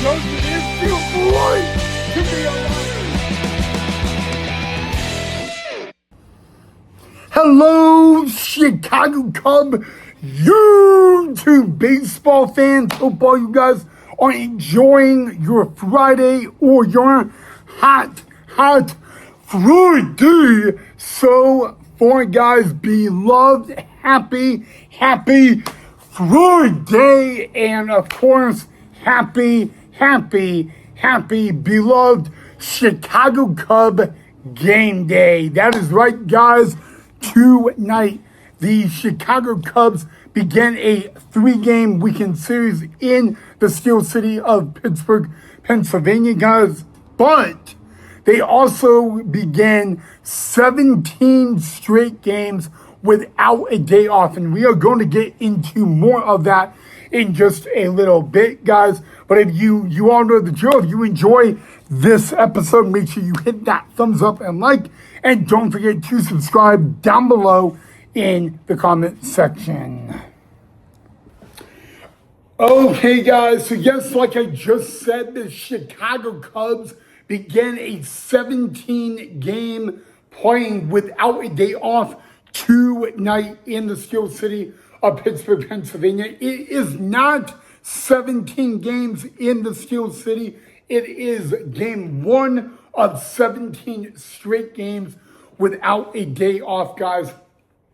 Jones, it is feel great to be alive. Hello, Chicago Cub YouTube baseball fans. Hope all you guys are enjoying your Friday or your hot Friday. So, for guys, beloved, happy Friday, and of course, happy beloved Chicago Cub game day. That is right, guys. Tonight, the Chicago Cubs began a 3-game weekend series in the Steel City of Pittsburgh, Pennsylvania, guys. But they also began 17 straight games without a day off. And we are going to get into more of that in just a little bit, guys. But if you all know the drill, if you enjoy this episode, make sure you hit that thumbs up and like. And don't forget to subscribe down below in the comment section. Okay, guys, so yes, like I just said, the Chicago Cubs began a 17-game playing without a day off tonight in the Steel City of Pittsburgh, Pennsylvania. It is not 17 games in the Steel City. It is game 1 of 17 straight games without a day off, guys.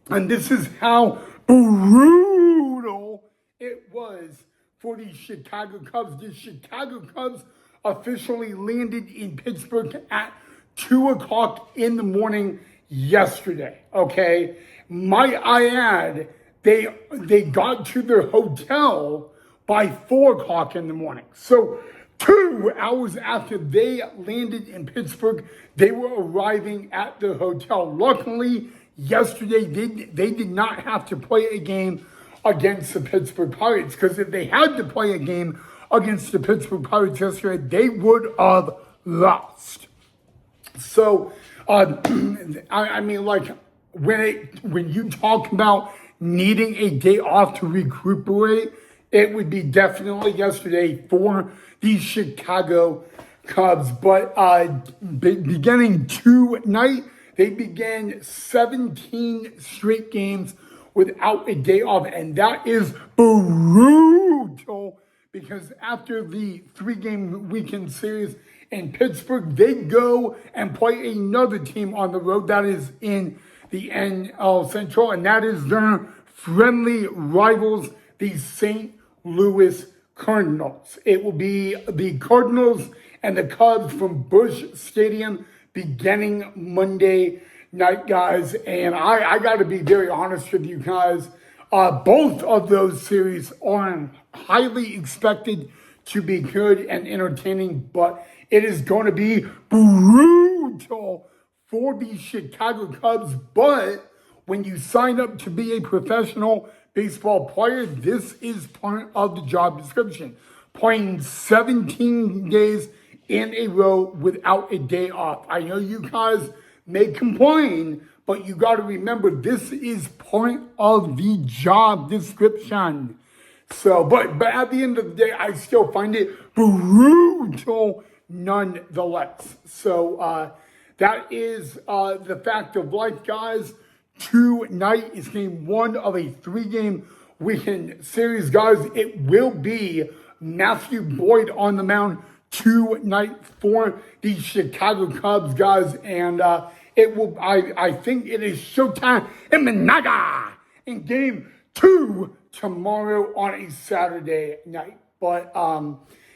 And this is how brutal it was for the Chicago Cubs. The Chicago Cubs officially landed in Pittsburgh at 2 o'clock in the morning yesterday, okay? Might I add, they got to their hotel by 4 o'clock in the morning. So 2 hours after they landed in Pittsburgh, they were arriving at the hotel. Luckily, yesterday, they did not have to play a game against the Pittsburgh Pirates, because if they had to play a game against the Pittsburgh Pirates yesterday, they would have lost. So, I mean, like, when you talk about needing a day off to recuperate, it would be definitely yesterday for the Chicago Cubs. But beginning tonight, they began 17 straight games without a day off. And that is brutal, because after the 3-game weekend series in Pittsburgh, they go and play another team on the road that is in the NL Central, and that is their friendly rivals, the St. Louis Cardinals. It will be the Cardinals and the Cubs from Busch Stadium beginning Monday night, guys. And I got to be very honest with you guys. Both of those series are highly expected to be good and entertaining, but it is going to be brutal for the Chicago Cubs. But when you sign up to be a professional baseball player, this is part of the job description. Playing 17 days in a row without a day off. I know you guys may complain, but you got to remember, this is part of the job description. So, but at the end of the day, I still find it brutal nonetheless. So, that is the fact of life, guys. Tonight is game 1 of a 3-game weekend series, guys. It will be Matthew Boyd on the mound tonight for the Chicago Cubs, guys. And it will, I think it is showtime in Managa in game 2 tomorrow on a Saturday night. But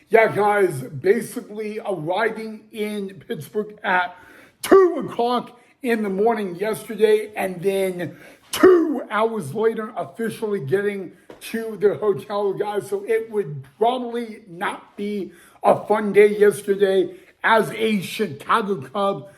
yeah, guys, basically arriving in Pittsburgh at 2 o'clock in the morning yesterday, and then 2 hours later officially getting to the hotel, guys. So it would probably not be a fun day yesterday as a Chicago Cub.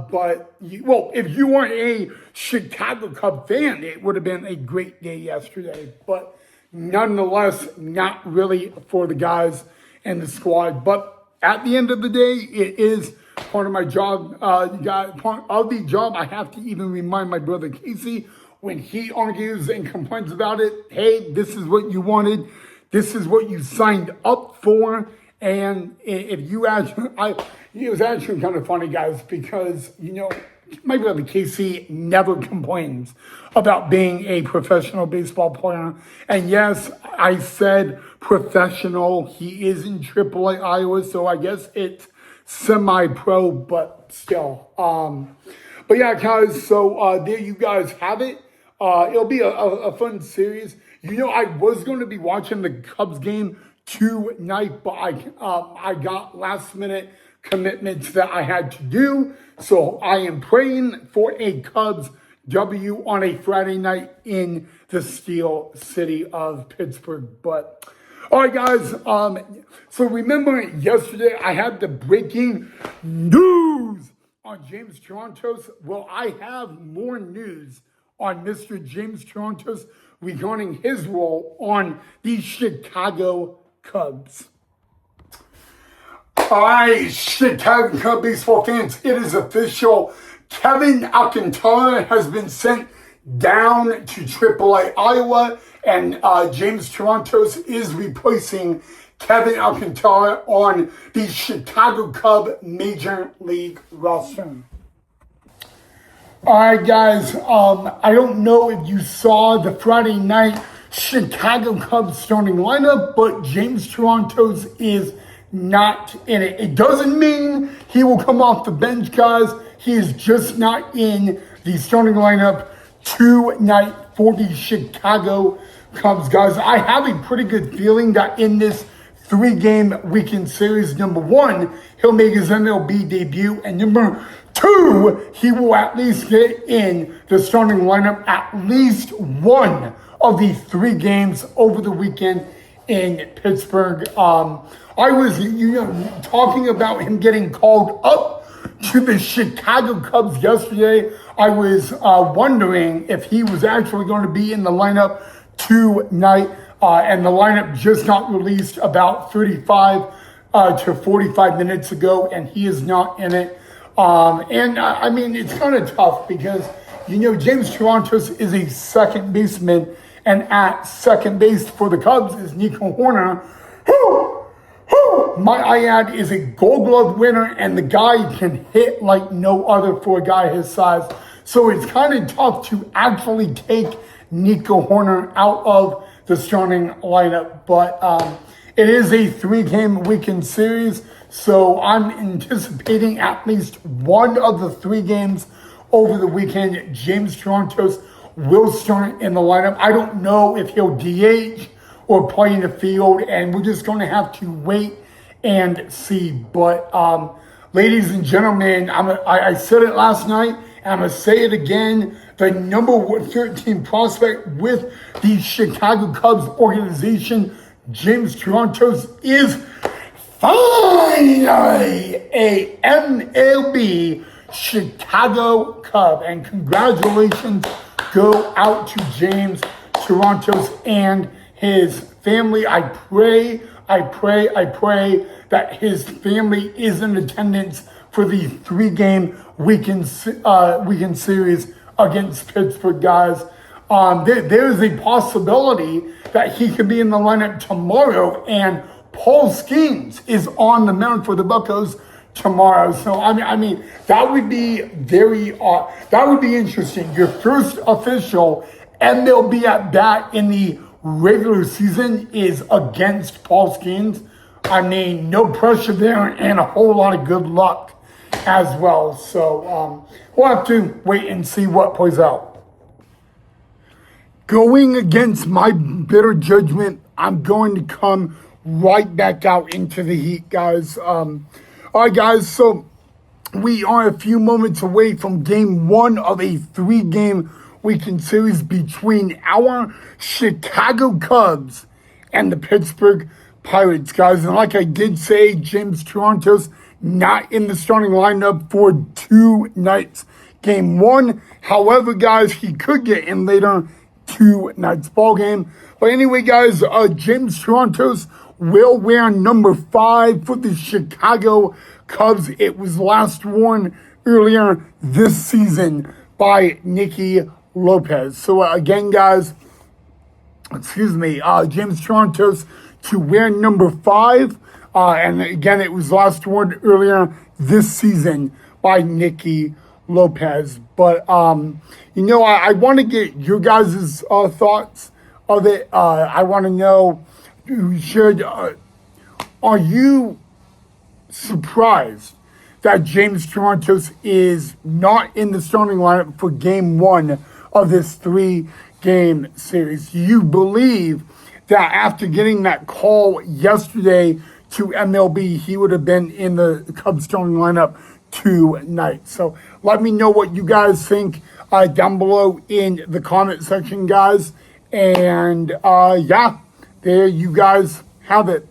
But, if you weren't a Chicago Cub fan, it would have been a great day yesterday. But nonetheless, not really for the guys and the squad. But at the end of the day, it is part of my job, part of the job. I have to even remind my brother Casey when he argues and complains about it. Hey, this is what you wanted. This is what you signed up for. And if you actually, it was actually kind of funny, guys, because, my brother Casey never complains about being a professional baseball player. And yes, I said professional. He is in AAA Iowa, so I guess it's semi-pro, but still. But yeah, guys, so there you guys have it. It'll be a fun series. I was going to be watching the Cubs game tonight, but I got last minute commitments that I had to do. So I am praying for a Cubs W on a Friday night in the Steel City of Pittsburgh. But all right, guys. So remember yesterday I had the breaking news on James Torontos. Well, I have more news on Mr. James Torontos regarding his role on the Chicago Cubs. All right, Chicago Cubs baseball fans, it is official. Kevin Alcantara has been sent down to AAA Iowa, and James Torontos is replacing Kevin Alcantara on the Chicago Cubs Major League roster. All right, guys, I don't know if you saw the Friday night Chicago Cubs starting lineup, but James Torontos is not in it. It doesn't mean he will come off the bench, guys. He is just not in the starting lineup tonight for the Chicago Cubs, guys. I have a pretty good feeling that in this 3-game weekend series, number one, he'll make his MLB debut, and number two, he will at least get in the starting lineup at least one of the 3 games over the weekend in Pittsburgh. I was, talking about him getting called up to the Chicago Cubs yesterday. I was wondering if he was actually going to be in the lineup tonight, and the lineup just got released about 35 to 45 minutes ago, and he is not in it. I mean, it's kind of tough because, James Torontos is a second baseman, and at second base for the Cubs is Nico Hoerner, who, might I add, is a Gold Glove winner, and the guy can hit like no other for a guy his size. So it's kind of tough to actually take Nico Hoerner out of the starting lineup. But it is a 3-game weekend series, so I'm anticipating at least one of the 3 games over the weekend. James Torontos will start in the lineup. I don't know if he'll DH or play in the field, and we're just going to have to wait and see. But ladies and gentlemen, I said it last night, and I'm going to say it again. The number 13 prospect with the Chicago Cubs organization, James Torontos, is finally a MLB Chicago Cub. And congratulations go out to James Torontos and his family. I pray that his family is in attendance for the 3-game weekend series against Pittsburgh, guys. There is a possibility that he could be in the lineup tomorrow, and Paul Skeens is on the mound for the Buccos tomorrow. So I mean that would be that would be interesting. Your first official MLB at bat in the regular season is against Paul Skeens. I mean, no pressure there and a whole lot of good luck as well. So we'll have to wait and see what plays out. Going against my bitter judgment, I'm going to come right back out into the heat, guys. All right, guys, so we are a few moments away from game 1 of a 3-game weekend series between our Chicago Cubs and the Pittsburgh Pirates, guys. And like I did say, James Torontos not in the starting lineup for 2 nights. Game 1, however, guys, he could get in later 2 nights ball game. But anyway, guys, James Torontos will wear number 5 for the Chicago Cubs. It was last worn earlier this season by Nicky Lopez. So again, guys, James Torontos to wear number 5. And again, it was last worn earlier this season by Nikki Lopez. But, I want to get your guys' thoughts of it. I want to know, are you surprised that James Torontos is not in the starting lineup for game 1 of this 3-game series? Do you believe that after getting that call yesterday to MLB, he would have been in the Cubs starting lineup tonight? So let me know what you guys think down below in the comment section, guys. And there you guys have it.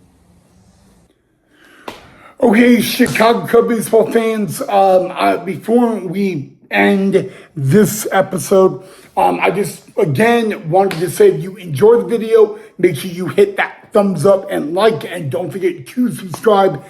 Okay, Chicago Cubs baseball fans, before we end this episode, I just, again, wanted to say if you enjoyed the video, make sure you hit that thumbs up and like, and don't forget to subscribe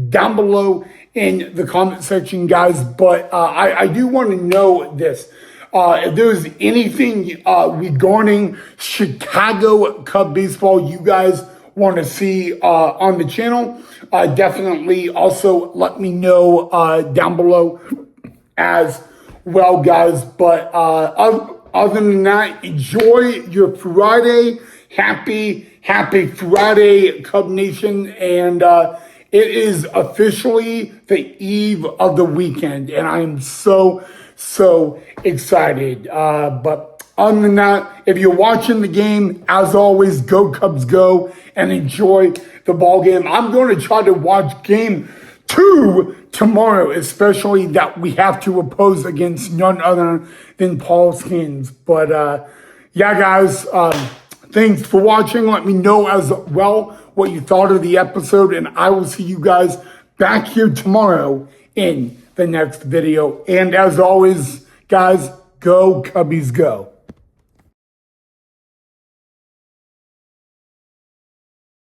down below in the comment section, guys. But I do want to know this. If there's anything regarding Chicago Cub baseball you guys want to see on the channel, definitely also let me know down below as well, guys. But other than that, enjoy your Friday. Happy Friday, Cub Nation. And it is officially the eve of the weekend, and I am so excited. But other than that, if you're watching the game, as always, go Cubs go, and enjoy the ball game. I'm going to try to watch game 2 tomorrow, especially that we have to oppose against none other than Paul Skeens. But guys, thanks for watching. Let me know as well what you thought of the episode, and I will see you guys back here tomorrow in the next video. And as always, guys, go Cubbies go.